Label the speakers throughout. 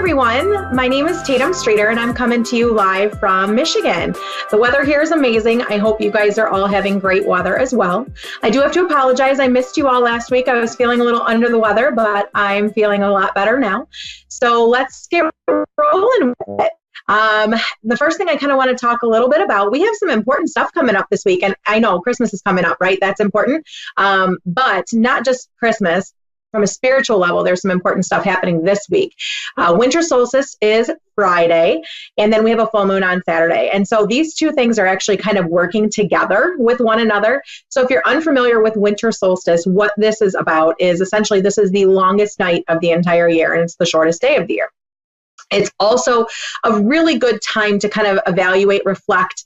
Speaker 1: everyone. My name is Tatum Strieter, and I'm coming to you live from Michigan. The weather here is amazing. I hope you guys are all having great weather as well. I do have to apologize. I missed you all last week. I was feeling a little under the weather, but I'm feeling a lot better now. So let's get rolling with it. The first thing I kind of want to talk a little bit about, we have some important stuff coming up this week. And I know Christmas is coming up, right? That's important. But not just Christmas. From a spiritual level, there's some important stuff happening this week. Winter solstice is Friday, and then we have a full moon on Saturday. And so these two things are actually kind of working together with one another. So if you're unfamiliar with winter solstice, what this is about is essentially this is the longest night of the entire year, and it's the shortest day of the year. It's also a really good time to kind of evaluate, reflect,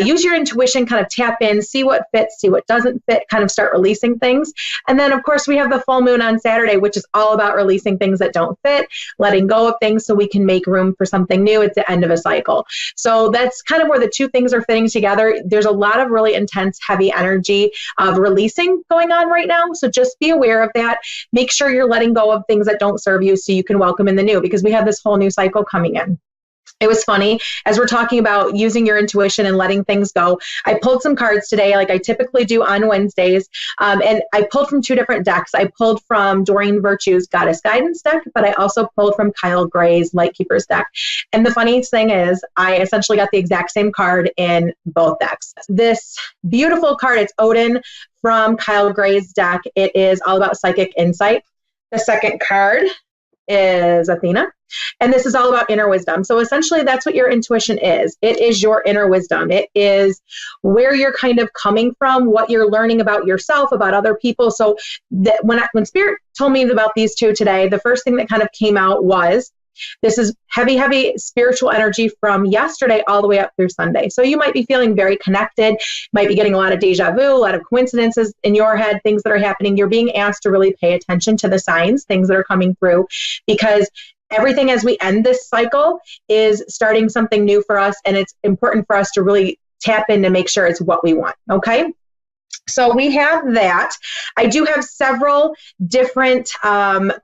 Speaker 1: use your intuition, kind of tap in, see what fits, see what doesn't fit, kind of start releasing things. And then, of course, we have the full moon on Saturday, which is all about releasing things that don't fit, letting go of things so we can make room for something new at the end of a cycle. So that's kind of where the two things are fitting together. There's a lot of really intense, heavy energy of releasing going on right now. So just be aware of that. Make sure you're letting go of things that don't serve you so you can welcome in the new, because we have this whole new cycle coming in. It was funny, as we're talking about using your intuition and letting things go, I pulled some cards today like I typically do on Wednesdays, and I pulled from two different decks. I pulled from Doreen Virtue's Goddess Guidance deck, but I also pulled from Kyle Gray's Light Keepers deck. And the funniest thing is I essentially got the exact same card in both decks. This beautiful card, it's Odin from Kyle Gray's deck. It is all about psychic insight. The second card is Athena. And this is all about inner wisdom. So essentially that's what your intuition is. It is your inner wisdom. It is where you're kind of coming from, what you're learning about yourself, about other people. So that when Spirit told me about these two today, the first thing that kind of came out was, this is heavy, heavy spiritual energy from yesterday all the way up through Sunday. So you might be feeling very connected, might be getting a lot of deja vu, a lot of coincidences in your head, things that are happening. You're being asked to really pay attention to the signs, things that are coming through, because everything as we end this cycle is starting something new for us. And it's important for us to really tap in to make sure it's what we want. Okay. So we have that. I do have several different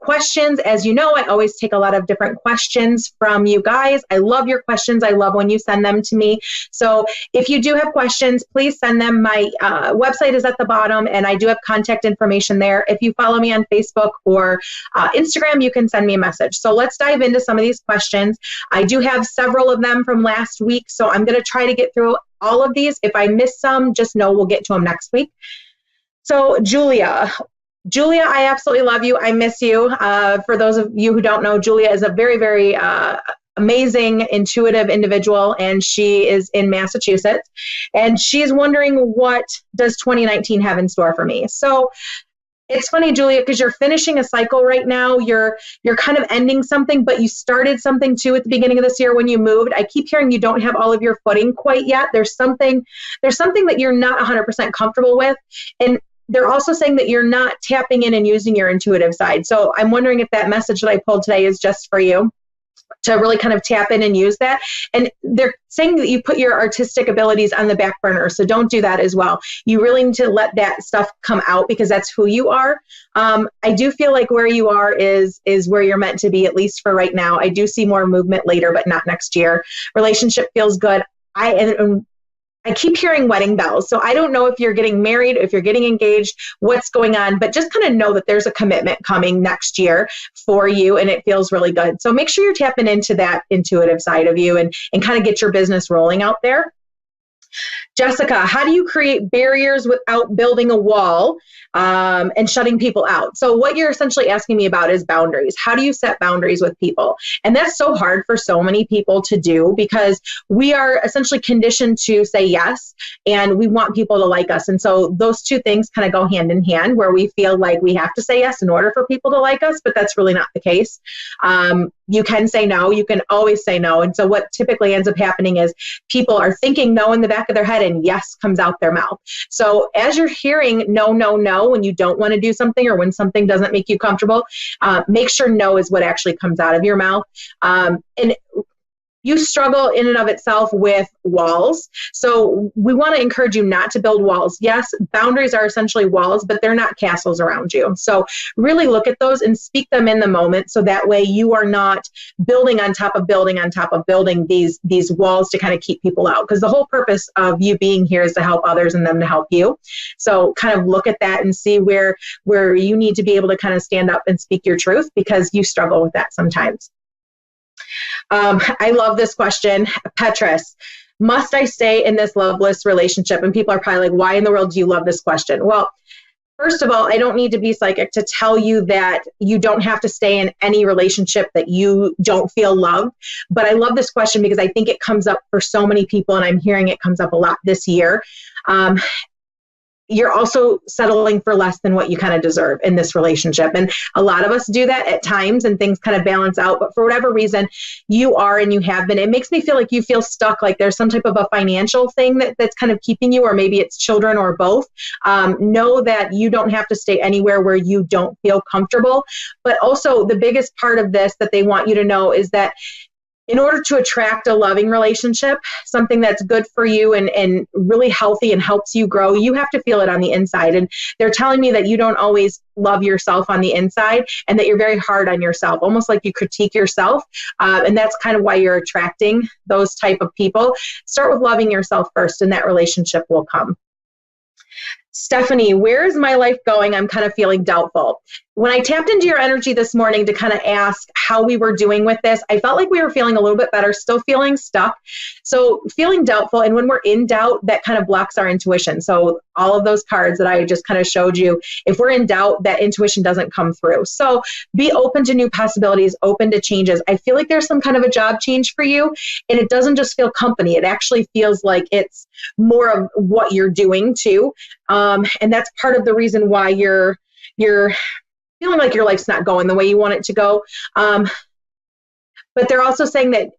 Speaker 1: questions. As you know, I always take a lot of different questions from you guys. I love your questions. I love when you send them to me. So if you do have questions, please send them. My website is at the bottom, and I do have contact information there. If you follow me on Facebook or Instagram, you can send me a message. So let's dive into some of these questions. I do have several of them from last week, so I'm going to try to get through all of these. If I miss some, just know we'll get to them next week. So Julia, I absolutely love you. I miss you. For those of you who don't know, Julia is a very, very amazing, intuitive individual, and she is in Massachusetts. And she's wondering, what does 2019 have in store for me? So it's funny, Julia, because you're finishing a cycle right now. You're kind of ending something, but you started something too at the beginning of this year when you moved. I keep hearing you don't have all of your footing quite yet. There's something that you're not 100% comfortable with. And they're also saying that you're not tapping in and using your intuitive side. So I'm wondering if that message that I pulled today is just for you, to really kind of tap in and use that. And they're saying that you put your artistic abilities on the back burner, so don't do that as well. You really need to let that stuff come out, because that's who you are. I do feel like where you are is where you're meant to be, at least for right now. I do see more movement later, but not next year. Relationship feels good. I keep hearing wedding bells. So I don't know if you're getting married, if you're getting engaged, what's going on, but just kind of know that there's a commitment coming next year for you, and it feels really good. So make sure you're tapping into that intuitive side of you and kind of get your business rolling out there. Jessica, how do you create barriers without building a wall and shutting people out? So what you're essentially asking me about is boundaries. How do you set boundaries with people? And that's so hard for so many people to do, because we are essentially conditioned to say yes, and we want people to like us. And so those two things kind of go hand in hand, where we feel like we have to say yes in order for people to like us, but that's really not the case. You can say no. You can always say no. And so what typically ends up happening is people are thinking no in the back of their head, and yes comes out their mouth. So as you're hearing no, no, no, when you don't want to do something or when something doesn't make you comfortable, make sure no is what actually comes out of your mouth. And you struggle in and of itself with walls. So we want to encourage you not to build walls. Yes, boundaries are essentially walls, but they're not castles around you. So really look at those and speak them in the moment. So that way you are not building on top of building on top of building these walls to kind of keep people out. Because the whole purpose of you being here is to help others and them to help you. So kind of look at that and see where you need to be able to kind of stand up and speak your truth, because you struggle with that sometimes. I love this question. Petrus, must I stay in this loveless relationship? And people are probably like, why in the world do you love this question? Well, first of all, I don't need to be psychic to tell you that you don't have to stay in any relationship that you don't feel loved. But I love this question because I think it comes up for so many people, and I'm hearing it comes up a lot this year. You're also settling for less than what you kind of deserve in this relationship. And a lot of us do that at times, and things kind of balance out. But for whatever reason, you are and you have been. It makes me feel like you feel stuck, like there's some type of a financial thing that's kind of keeping you, or maybe it's children or both. Know that you don't have to stay anywhere where you don't feel comfortable. But also the biggest part of this that they want you to know is that in order to attract a loving relationship, something that's good for you and really healthy and helps you grow, you have to feel it on the inside. And they're telling me that you don't always love yourself on the inside, and that you're very hard on yourself, almost like you critique yourself. And that's kind of why you're attracting those type of people. Start with loving yourself first, and that relationship will come. Stephanie, where is my life going? I'm kind of feeling doubtful. When I tapped into your energy this morning to kind of ask how we were doing with this, I felt like we were feeling a little bit better, still feeling stuck. So feeling doubtful. And when we're in doubt, that kind of blocks our intuition. So all of those cards that I just kind of showed you, if we're in doubt, that intuition doesn't come through. So be open to new possibilities, open to changes. I feel like there's some kind of a job change for you, and it doesn't just feel company. It actually feels like it's more of what you're doing too. And that's part of the reason why you're feeling like your life's not going the way you want it to go. But they're also saying that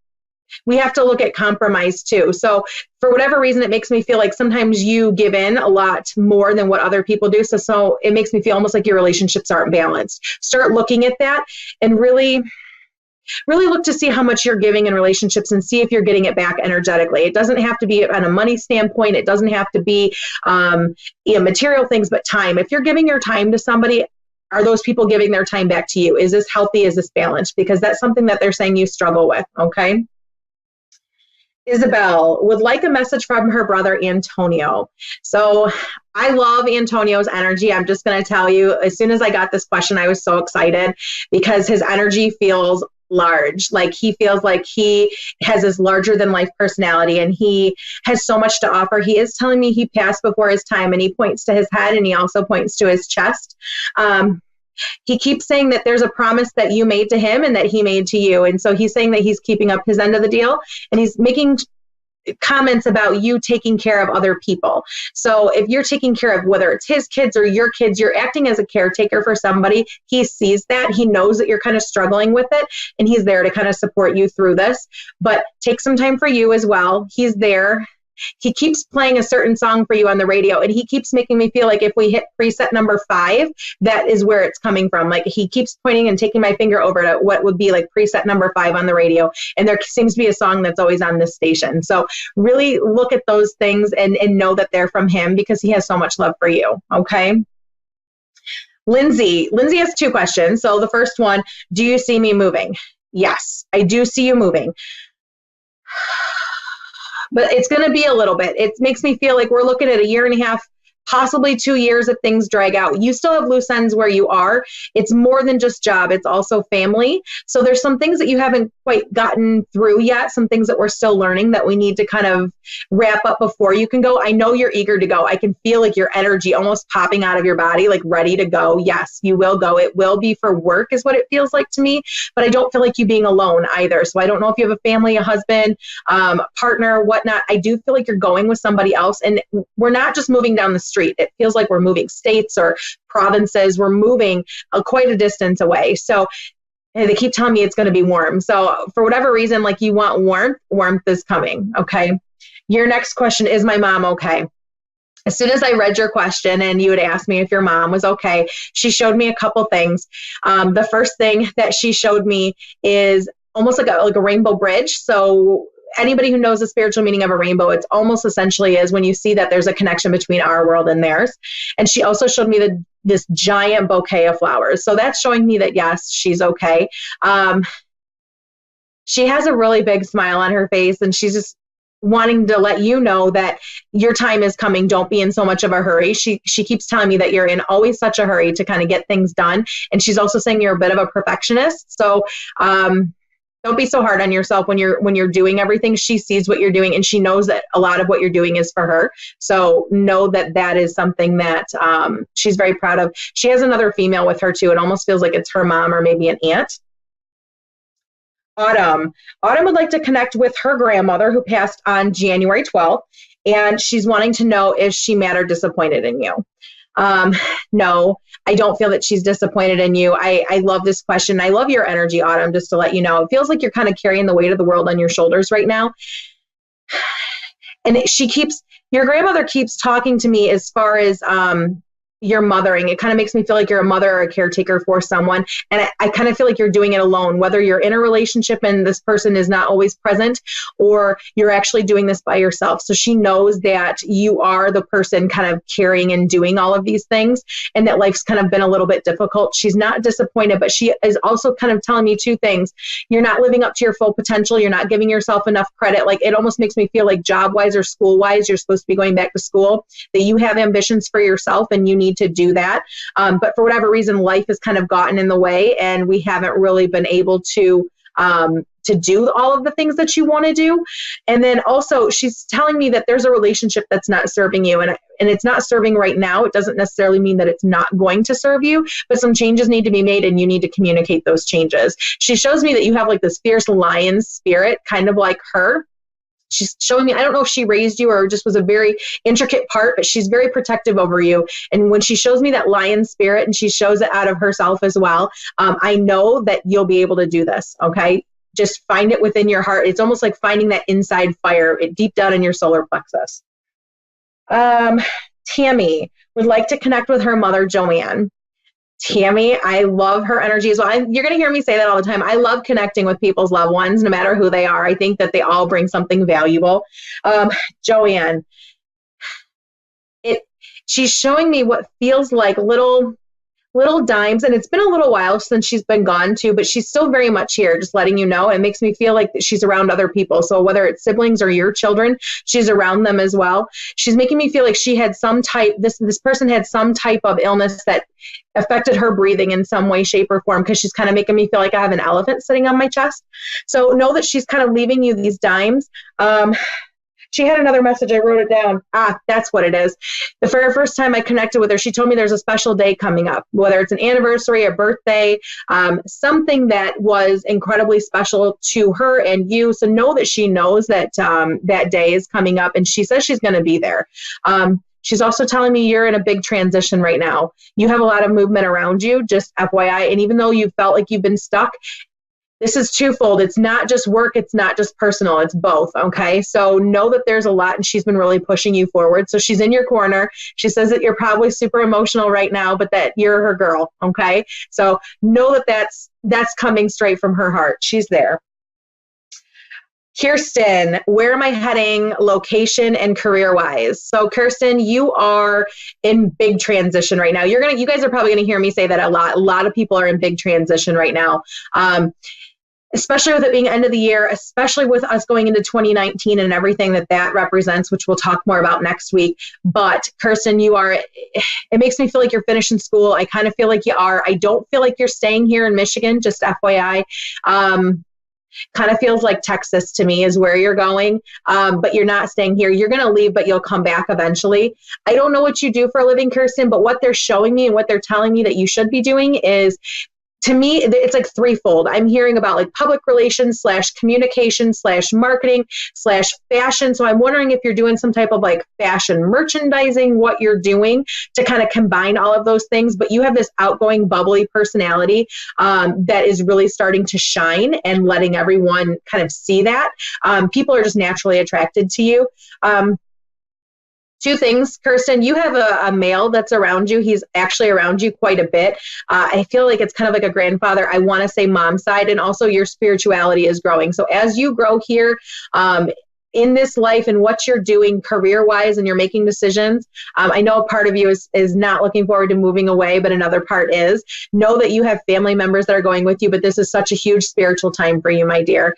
Speaker 1: we have to look at compromise too. So for whatever reason, it makes me feel like sometimes you give in a lot more than what other people do. So it makes me feel almost like your relationships aren't balanced. Start looking at that and really look to see how much you're giving in relationships and see if you're getting it back energetically. It doesn't have to be on a money standpoint. It doesn't have to be material things, but time. If you're giving your time to somebody, are those people giving their time back to you? Is this healthy? Is this balanced? Because that's something that they're saying you struggle with, okay? Isabel would like a message from her brother, Antonio. So I love Antonio's energy. I'm just going to tell you, as soon as I got this question, I was so excited because his energy feels large. Like he feels like he has this larger than life personality, and he has so much to offer. He is telling me he passed before his time, and he points to his head, and he also points to his chest. He keeps saying that there's a promise that you made to him and that he made to you. And so he's saying that he's keeping up his end of the deal, and he's making comments about you taking care of other people. So if you're taking care of, whether it's his kids or your kids, you're acting as a caretaker for somebody. He sees that. He knows that you're kind of struggling with it, and he's there to kind of support you through this. But take some time for you as well. He's there. He keeps playing a certain song for you on the radio, and he keeps making me feel like if we hit preset number 5, that is where it's coming from. Like he keeps pointing and taking my finger over to what would be like preset number 5 on the radio, and there seems to be a song that's always on this station. So really look at those things and know that they're from him, because he has so much love for you, okay? Lindsay has 2 questions. So the first one, do you see me moving? Yes, I do see you moving. But it's going to be a little bit. It makes me feel like we're looking at a year and a half, possibly 2 years if things drag out. You still have loose ends where you are. It's more than just job. It's also family. So there's some things that you haven't quite gotten through yet, some things that we're still learning that we need to kind of wrap up before you can go. I know you're eager to go. I can feel like your energy almost popping out of your body, like ready to go. Yes, you will go. It will be for work is what it feels like to me, but I don't feel like you being alone either. So I don't know if you have a family, a husband, partner, whatnot. I do feel like you're going with somebody else, and we're not just moving down the street. It feels like we're moving states or provinces. We're moving quite a distance away. So they keep telling me it's going to be warm. So for whatever reason, like you want warmth is coming. Okay. Your next question, is my mom okay? As soon as I read your question and you had asked me if your mom was okay, she showed me a couple things. The first thing that she showed me is almost like a rainbow bridge. So anybody who knows the spiritual meaning of a rainbow, it's almost essentially is when you see that there's a connection between our world and theirs. And she also showed me this giant bouquet of flowers. So that's showing me that, yes, she's okay. She has a really big smile on her face, and she's just wanting to let you know that your time is coming. Don't be in so much of a hurry. She keeps telling me that you're in always such a hurry to kind of get things done. And she's also saying you're a bit of a perfectionist. So don't be so hard on yourself when you're doing everything. She sees what you're doing, and she knows that a lot of what you're doing is for her. So know that is something that she's very proud of. She has another female with her too. It almost feels like it's her mom or maybe an aunt. Autumn would like to connect with her grandmother who passed on January 12th, and she's wanting to know if she mad or disappointed in you. No, I don't feel that she's disappointed in you. I love this question. I love your energy, Autumn, just to let you know. It feels like you're kind of carrying the weight of the world on your shoulders right now. And your grandmother keeps talking to me as far as your mothering. It kind of makes me feel like you're a mother or a caretaker for someone. And I kind of feel like you're doing it alone, whether you're in a relationship and this person is not always present, or you're actually doing this by yourself. So she knows that you are the person kind of carrying and doing all of these things, and that life's kind of been a little bit difficult. She's not disappointed, but she is also kind of telling me two things. You're not living up to your full potential. You're not giving yourself enough credit. Like, it almost makes me feel like job-wise or school-wise, you're supposed to be going back to school, that you have ambitions for yourself and you need to do that. But for whatever reason, life has kind of gotten in the way, and we haven't really been able to do all of the things that you want to do. And then also she's telling me that there's a relationship that's not serving you, and it's not serving right now. It doesn't necessarily mean that it's not going to serve you, but some changes need to be made, and you need to communicate those changes. She shows me that you have like this fierce lion spirit, kind of like her. She's showing me, I don't know if she raised you or just was a very intricate part, but she's very protective over you. And when she shows me that lion spirit, and she shows it out of herself as well, I know that you'll be able to do this, okay? Just find it within your heart. It's almost like finding that inside fire deep down in your solar plexus. Tammy would like to connect with her mother, Joanne. Tammy, I love her energy as well. You're going to hear me say that all the time. I love connecting with people's loved ones, no matter who they are. I think that they all bring something valuable. Joanne, she's showing me what feels like little dimes, and it's been a little while since she's been gone too, but she's still very much here, just letting you know. It makes me feel like she's around other people. So whether it's siblings or your children, she's around them as well. She's making me feel like she had this person had some type of illness that affected her breathing in some way, shape, or form, because she's kind of making me feel like I have an elephant sitting on my chest. So know that she's kind of leaving you these dimes. She had another message. I wrote it down. That's what it is. The very first time I connected with her, she told me there's a special day coming up, whether it's an anniversary, a birthday, something that was incredibly special to her and you. So know that she knows that that day is coming up, and she says she's going to be there. She's also telling me you're in a big transition right now. You have a lot of movement around you, just FYI. And even though you felt like you've been stuck, this is twofold. It's not just work. It's not just personal. It's both. Okay. So know that there's a lot, and she's been really pushing you forward. So she's in your corner. She says that you're probably super emotional right now, but that you're her girl. Okay. So know that that's coming straight from her heart. She's there. Kirsten, where am I heading location and career-wise? So Kirsten, you are in big transition right now. You guys are probably going to hear me say that a lot. A lot of people are in big transition right now. Especially with it being end of the year, especially with us going into 2019 and everything that represents, which we'll talk more about next week. But Kirsten, it makes me feel like you're finishing school. I kind of feel like you are. I don't feel like you're staying here in Michigan, just FYI. Kind of feels like Texas to me is where you're going, but you're not staying here. You're going to leave, but you'll come back eventually. I don't know what you do for a living, Kirsten, but what they're showing me and what they're telling me that you should be doing is, to me, it's like threefold. I'm hearing about like public relations / communication / marketing / fashion. So I'm wondering if you're doing some type of like fashion merchandising, what you're doing to kind of combine all of those things. But you have this outgoing, bubbly personality that is really starting to shine and letting everyone kind of see that. People are just naturally attracted to you. Two things, Kirsten, you have a male that's around you. He's actually around you quite a bit. I feel like it's kind of like a grandfather. I want to say mom's side, and also your spirituality is growing. So as you grow here in this life and what you're doing career-wise and you're making decisions, I know a part of you is not looking forward to moving away, but another part is. Know that you have family members that are going with you, but this is such a huge spiritual time for you, my dear.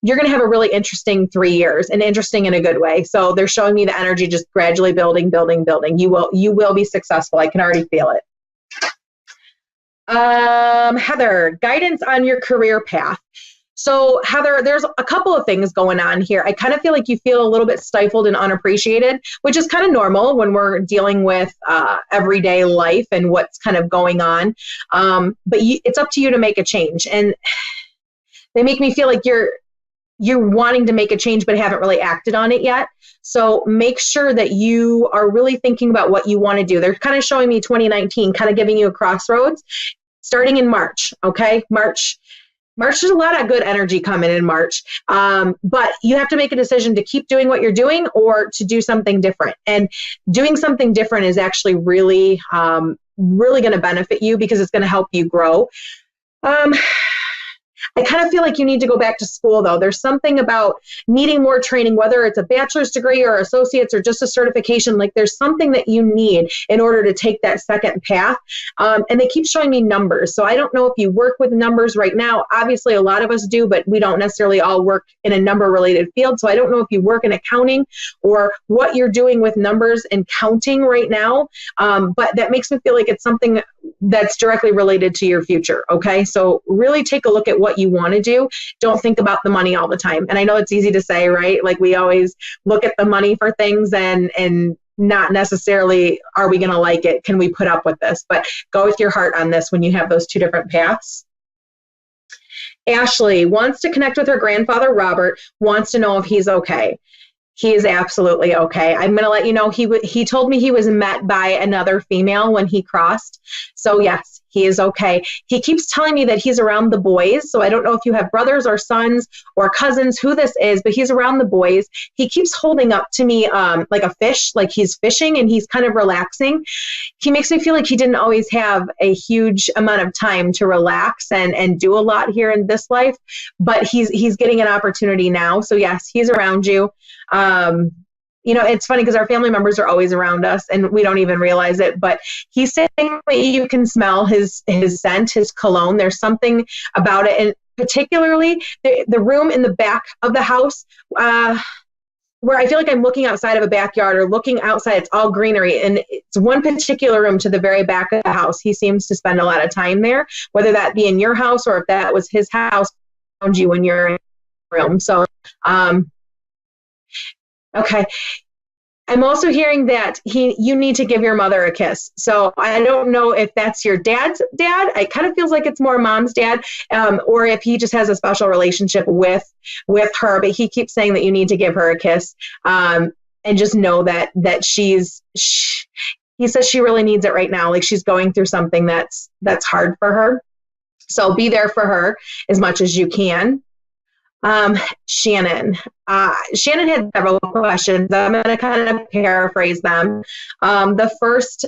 Speaker 1: You're going to have a really interesting 3 years, and interesting in a good way. So they're showing me the energy just gradually building. You will be successful. I can already feel it. Heather, guidance on your career path. So Heather, there's a couple of things going on here. I kind of feel like you feel a little bit stifled and unappreciated, which is kind of normal when we're dealing with everyday life and what's kind of going on. But it's up to you to make a change. And they make me feel like you're wanting to make a change but haven't really acted on it yet. So make sure that you are really thinking about what you want to do. They're kind of showing me 2019, kind of giving you a crossroads, starting in March, okay? March, there's a lot of good energy coming in March, but you have to make a decision to keep doing what you're doing or to do something different. And doing something different is actually really, really going to benefit you because it's going to help you grow. I kind of feel like you need to go back to school, though. There's something about needing more training, whether it's a bachelor's degree or associates or just a certification. Like there's something that you need in order to take that second path. And they keep showing me numbers. So I don't know if you work with numbers right now. Obviously, a lot of us do, but we don't necessarily all work in a number-related field. So I don't know if you work in accounting or what you're doing with numbers and counting right now. But that makes me feel like it's something that's directly related to your future. Okay. So really take a look at what you want to do. Don't think about the money all the time. And I know it's easy to say, right? Like we always look at the money for things and not necessarily, are we going to like it? Can we put up with this? But go with your heart on this when you have those two different paths. Ashley wants to connect with her grandfather, Robert, wants to know if he's okay. He is absolutely okay. I'm going to let you know he told me he was met by another female when he crossed. So yes, he is okay. He keeps telling me that he's around the boys. So I don't know if you have brothers or sons or cousins, who this is, but he's around the boys. He keeps holding up to me like a fish, like he's fishing and he's kind of relaxing. He makes me feel like he didn't always have a huge amount of time to relax and do a lot here in this life, but he's getting an opportunity now. So yes, he's around you. It's funny because our family members are always around us and we don't even realize it, but he's saying that you can smell his scent, his cologne. There's something about it. And particularly the room in the back of the house, where I feel like I'm looking outside of a backyard or looking outside, it's all greenery. And it's one particular room to the very back of the house. He seems to spend a lot of time there, whether that be in your house or if that was his house around you when you're in the room. So, okay. I'm also hearing that you need to give your mother a kiss. So I don't know if that's your dad's dad. It kind of feels like it's more mom's dad, or if he just has a special relationship with her. But he keeps saying that you need to give her a kiss, and just know that he says she really needs it right now. Like she's going through something that's hard for her. So be there for her as much as you can. Shannon had several questions. I'm going to kind of paraphrase them. The first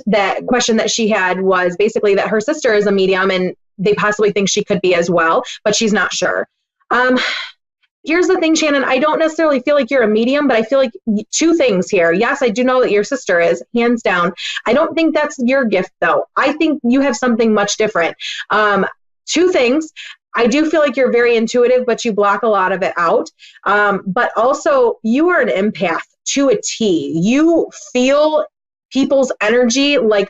Speaker 1: question that she had was basically that her sister is a medium and they possibly think she could be as well, but she's not sure. Here's the thing, Shannon, I don't necessarily feel like you're a medium, but I feel like two things here. Yes, I do know that your sister is, hands down. I don't think that's your gift though. I think you have something much different. Two things. I do feel like you're very intuitive, but you block a lot of it out. But also, you are an empath to a T. You feel people's energy like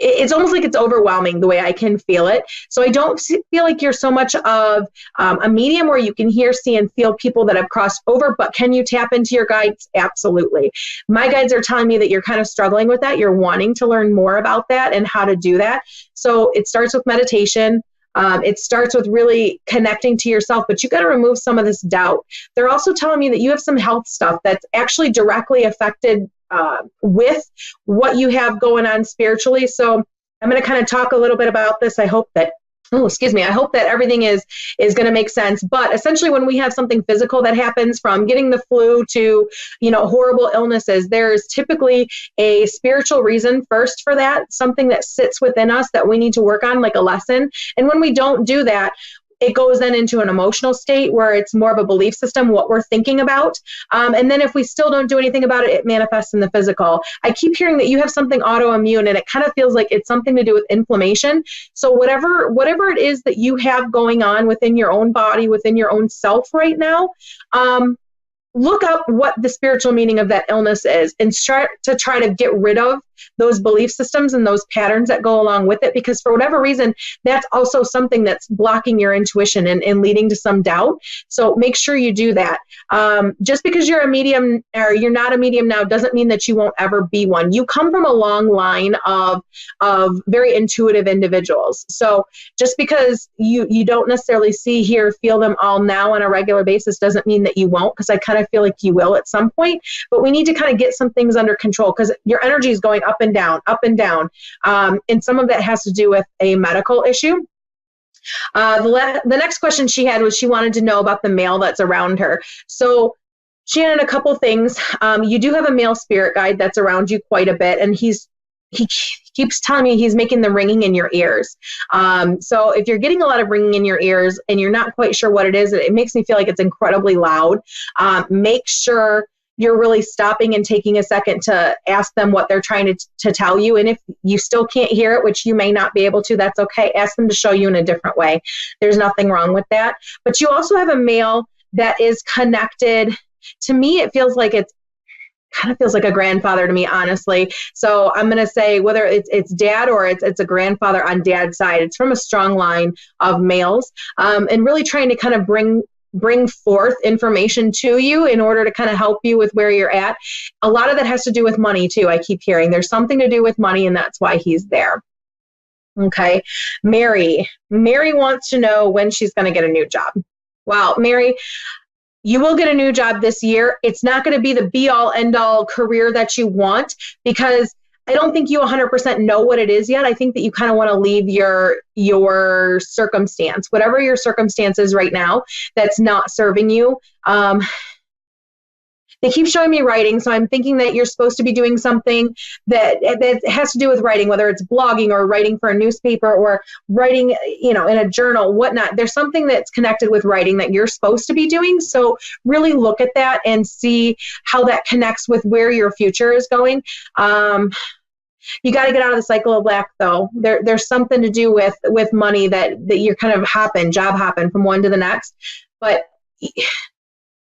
Speaker 1: it's almost like it's overwhelming the way I can feel it. So I don't feel like you're so much of a medium where you can hear, see, and feel people that have crossed over, but can you tap into your guides? Absolutely. My guides are telling me that you're kind of struggling with that. You're wanting to learn more about that and how to do that. So it starts with meditation. It starts with really connecting to yourself, but you got to remove some of this doubt. They're also telling me that you have some health stuff that's actually directly affected with what you have going on spiritually. So I'm going to kind of talk a little bit about this. I hope that Oh, excuse me. I hope that everything is going to make sense. But essentially, when we have something physical that happens, from getting the flu to, horrible illnesses, there's typically a spiritual reason first for that, something that sits within us that we need to work on, like a lesson. And when we don't do that, it goes then into an emotional state where it's more of a belief system, what we're thinking about. And then if we still don't do anything about it, it manifests in the physical. I keep hearing that you have something autoimmune, and it kind of feels like it's something to do with inflammation. So whatever it is that you have going on within your own body, within your own self right now, look up what the spiritual meaning of that illness is and start to try to get rid of those belief systems and those patterns that go along with it, because for whatever reason, that's also something that's blocking your intuition and leading to some doubt. So make sure you do that. Just because you're a medium or you're not a medium now doesn't mean that you won't ever be one. You come from a long line of very intuitive individuals. So just because you don't necessarily see, hear, feel them all now on a regular basis doesn't mean that you won't, because I kind of feel like you will at some point. But we need to kind of get some things under control, because your energy is going up and down, up and down. And some of that has to do with a medical issue. The next question she had was she wanted to know about the male that's around her. So she had a couple things. You do have a male spirit guide that's around you quite a bit, and he keeps telling me he's making the ringing in your ears. So if you're getting a lot of ringing in your ears and you're not quite sure what it is, it makes me feel like it's incredibly loud. Make sure you're really stopping and taking a second to ask them what they're trying to tell you. And if you still can't hear it, which you may not be able to, that's okay. Ask them to show you in a different way. There's nothing wrong with that. But you also have a male that is connected. To me, it feels like kind of feels like a grandfather to me, honestly. So I'm going to say whether it's dad or it's a grandfather on dad's side. It's from a strong line of males, and really trying to kind of bring forth information to you in order to kind of help you with where you're at. A lot of that has to do with money too. I keep hearing there's something to do with money, and that's why he's there. Okay. Mary wants to know when she's going to get a new job. Well, Mary, you will get a new job this year. It's not going to be the be all end all career that you want, because I don't think you 100% know what it is yet. I think that you kind of want to leave your circumstance, whatever your circumstance is right now that's not serving you. They keep showing me writing, so I'm thinking that you're supposed to be doing something that has to do with writing, whether it's blogging or writing for a newspaper or writing, in a journal, whatnot. There's something that's connected with writing that you're supposed to be doing. So really look at that and see how that connects with where your future is going. You got to get out of the cycle of lack, though. There's something to do with money that you're kind of job hopping from one to the next. But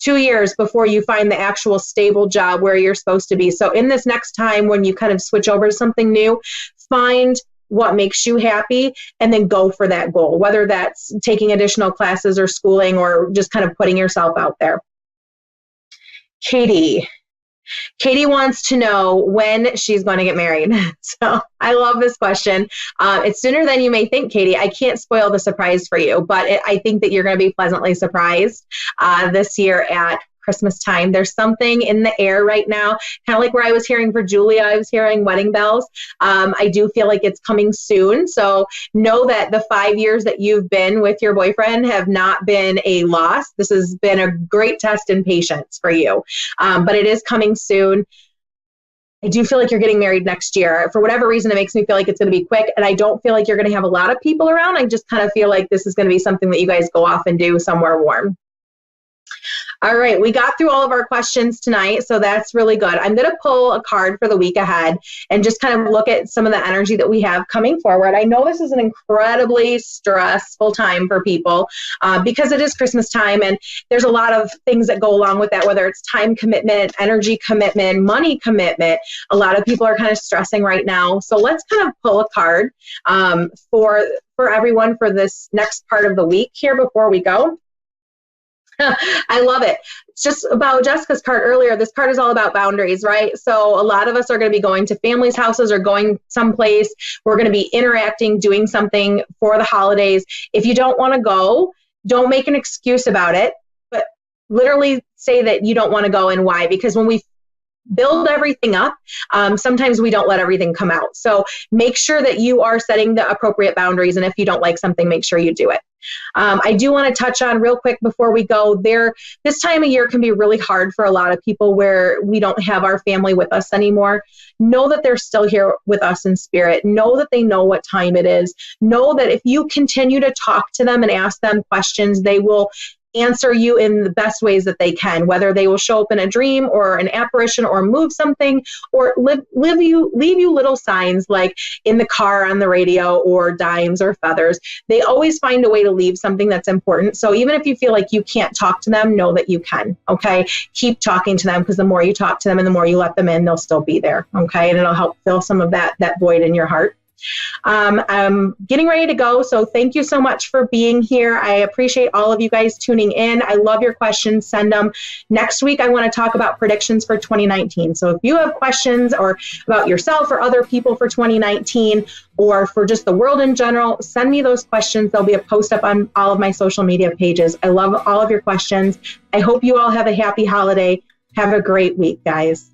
Speaker 1: 2 years before you find the actual stable job where you're supposed to be. So in this next time when you kind of switch over to something new, find what makes you happy and then go for that goal, whether that's taking additional classes or schooling or just kind of putting yourself out there. Katie wants to know when she's going to get married. So I love this question. It's sooner than you may think, Katie. I can't spoil the surprise for you, but I think that you're going to be pleasantly surprised this year at Christmas time. There's something in the air right now, kind of like where I was hearing for Julia, I was hearing wedding bells. I do feel like it's coming soon. So know that the 5 years that you've been with your boyfriend have not been a loss. This has been a great test in patience for you. But it is coming soon. I do feel like you're getting married next year. For whatever reason, it makes me feel like it's going to be quick. And I don't feel like you're going to have a lot of people around. I just kind of feel like this is going to be something that you guys go off and do somewhere warm. All right, we got through all of our questions tonight, so that's really good. I'm going to pull a card for the week ahead and just kind of look at some of the energy that we have coming forward. I know this is an incredibly stressful time for people because it is Christmas time, and there's a lot of things that go along with that, whether it's time commitment, energy commitment, money commitment. A lot of people are kind of stressing right now. So let's kind of pull a card for everyone for this next part of the week here before we go. I love it. It's just about Jessica's card earlier. This card is all about boundaries, right? So a lot of us are going to be going to families' houses or going someplace. We're going to be interacting, doing something for the holidays. If you don't want to go, don't make an excuse about it, but literally say that you don't want to go and why. Because when we build everything up, sometimes we don't let everything come out. So make sure that you are setting the appropriate boundaries. And if you don't like something, make sure you do it. I do want to touch on real quick before we go there. This time of year can be really hard for a lot of people where we don't have our family with us anymore. Know that they're still here with us in spirit. Know that they know what time it is. Know that if you continue to talk to them and ask them questions, they will answer you in the best ways that they can, whether they will show up in a dream or an apparition or move something or leave you little signs like in the car, on the radio, or dimes or feathers. They always find a way to leave something that's important. So even if you feel like you can't talk to them, know that you can, okay? Keep talking to them, because the more you talk to them and the more you let them in, they'll still be there, okay? And it'll help fill some of that void in your heart. I'm getting ready to go, so thank you so much for being here. I appreciate all of you guys tuning in. I love your questions. Send them. Next week, I want to talk about predictions for 2019. So if you have questions or about yourself or other people for 2019 or for just the world in general, send me those questions. There'll be a post up on all of my social media pages. I love all of your questions. I hope you all have a happy holiday. Have a great week, guys.